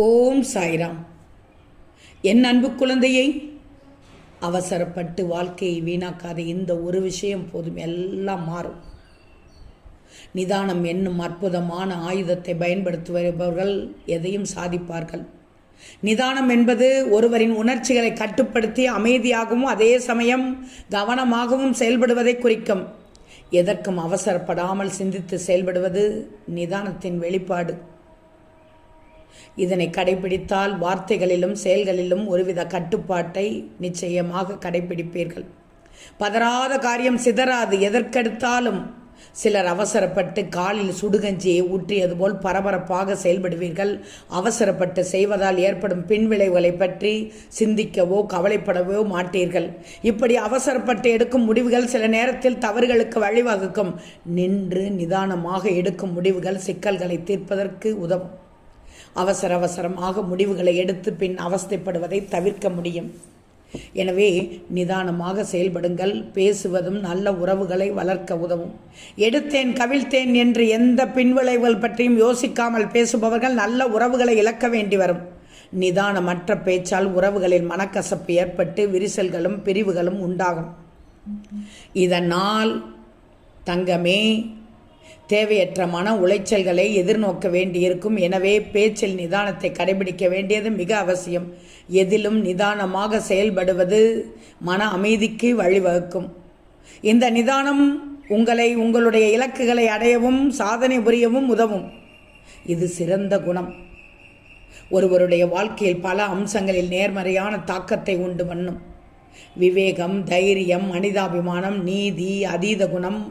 ஓம் சாய்ராம். என் அன்பு குழந்தையை, அவசரப்பட்டு வாழ்க்கையை வீணாக்காத. இந்த ஒரு விஷயம் போதும், எல்லாம் மாறும். நிதானம் என்னும் அற்புதமான ஆயுதத்தை பயன்படுத்துபவர்கள் எதையும் சாதிப்பார்கள். நிதானம் என்பது ஒருவரின் உணர்ச்சிகளை கட்டுப்படுத்தி அமைதியாகவும் அதே சமயம் கவனமாகவும் செயல்படுவதை குறிக்கும். எதற்கும் அவசரப்படாமல் சிந்தித்து செயல்படுவது நிதானத்தின் வெளிப்பாடு. இதனை கடைபிடித்தால் வார்த்தைகளிலும் செயல்களிலும் ஒருவித கட்டுப்பாட்டை நிச்சயமாக கடைபிடிப்பீர்கள். பதறாத காரியம் சிதறாது. எதற்கெடுத்தாலும் சிலர் அவசரப்பட்டு காலில் சுடுகஞ்சியை ஊற்றியது போல் பரபரப்பாக செயல்படுவீர்கள். அவசரப்பட்டு செய்வதால் ஏற்படும் பின்விளைவுகளை பற்றி சிந்திக்கவோ கவலைப்படவோ மாட்டீர்கள். இப்படி அவசரப்பட்டு எடுக்கும் முடிவுகள் சில நேரத்தில் தவறுகளுக்கு வழிவகுக்கும். நின்று நிதானமாக எடுக்கும் முடிவுகள் சிக்கல்களை தீர்ப்பதற்கு உதவும். அவசரமாக முடிவுகளை எடுத்து பின் அவஸ்தைப்படுவதை தவிர்க்க முடியும். எனவே நிதானமாக செயல்படுங்கள். பேசுவதும் நல்ல உறவுகளை வளர்க்க உதவும். எடுத்தேன் கவிழ்த்தேன் என்று எந்த பின்விளைவுகள் பற்றியும் யோசிக்காமல் பேசுபவர்கள் நல்ல உறவுகளை இழக்க வேண்டி வரும். நிதானமற்ற பேச்சால் உறவுகளில் மனக்கசப்பு ஏற்பட்டு விரிசல்களும் பிரிவுகளும் உண்டாகும். இதனால் தங்கமே, தேவையற்ற மன உளைச்சல்களை எதிர்நோக்க வேண்டியிருக்கும். எனவே பேச்சில் நிதானத்தை கடைபிடிக்க வேண்டியது மிக அவசியம். எதிலும் நிதானமாக செயல்படுவது மன அமைதிக்கு வழிவகுக்கும். இந்த நிதானம் உங்களுடைய இலக்குகளை அடையவும் சாதனை புரியவும் உதவும். இது சிறந்த குணம். ஒருவருடைய வாழ்க்கையில் பல அம்சங்களில் நேர்மறையான தாக்கத்தை உண்டு பண்ணும். விவேகம், தைரியம், மனிதாபிமானம், நீதி, அதீத குணம்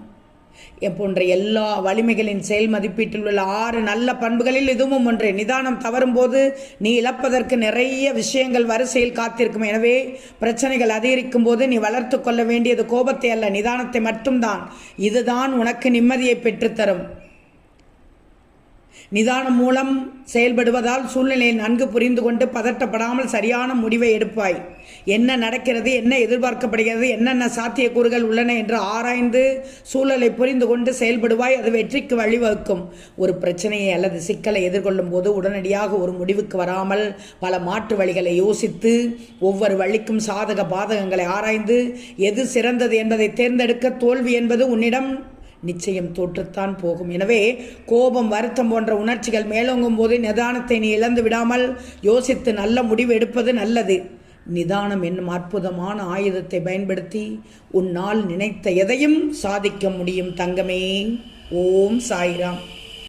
போன்ற எல்லா வலிமைகளின் செயல் மதிப்பீட்டில் உள்ள 6 நல்ல பண்புகளில் இதுவும் ஒன்று. நிதானம் தவறும் போது நீ இழப்பதற்கு நிறைய விஷயங்கள் வரிசையில் காத்திருக்கும். எனவே பிரச்சனைகள் அதிகரிக்கும் போது நீ வளர்த்து கொள்ள வேண்டியது கோபத்தை அல்ல, நிதானத்தை மட்டும்தான். இதுதான் உனக்கு நிம்மதியை பெற்றுத்தரும். நிதானம் மூலம் செயல்படுவதால் சூழ்நிலையை நன்கு புரிந்து கொண்டு பதட்டப்படாமல் சரியான முடிவை எடுப்பாய். என்ன நடக்கிறது, என்ன எதிர்பார்க்கப்படுகிறது, என்னென்ன சாத்தியக்கூறுகள் உள்ளன என்று ஆராய்ந்து சூழலை புரிந்து கொண்டு செயல்படுவாய். அது வெற்றிக்கு வழிவகுக்கும். ஒரு பிரச்சனையை அல்லது சிக்கலை எதிர்கொள்ளும் போது உடனடியாக ஒரு முடிவுக்கு வராமல் பல மாற்று வழிகளை யோசித்து ஒவ்வொரு வழிக்கும் சாதக பாதகங்களை ஆராய்ந்து எது சிறந்தது என்பதை தேர்ந்தெடுக்க தோல்வி என்பது உன்னிடம் நிச்சயம் தோற்றுத்தான் போகும். எனவே கோபம், வருத்தம் போன்ற உணர்ச்சிகள் மேலோங்கும் போது நிதானத்தை நீ இழந்து விடாமல் யோசித்து நல்ல முடிவு எடுப்பது நல்லது. நிதானம் என்னும் அற்புதமான ஆயுதத்தை பயன்படுத்தி உன்னால் நினைத்த எதையும் சாதிக்க முடியும் தங்கமே. ஓம் சாய்ராம்.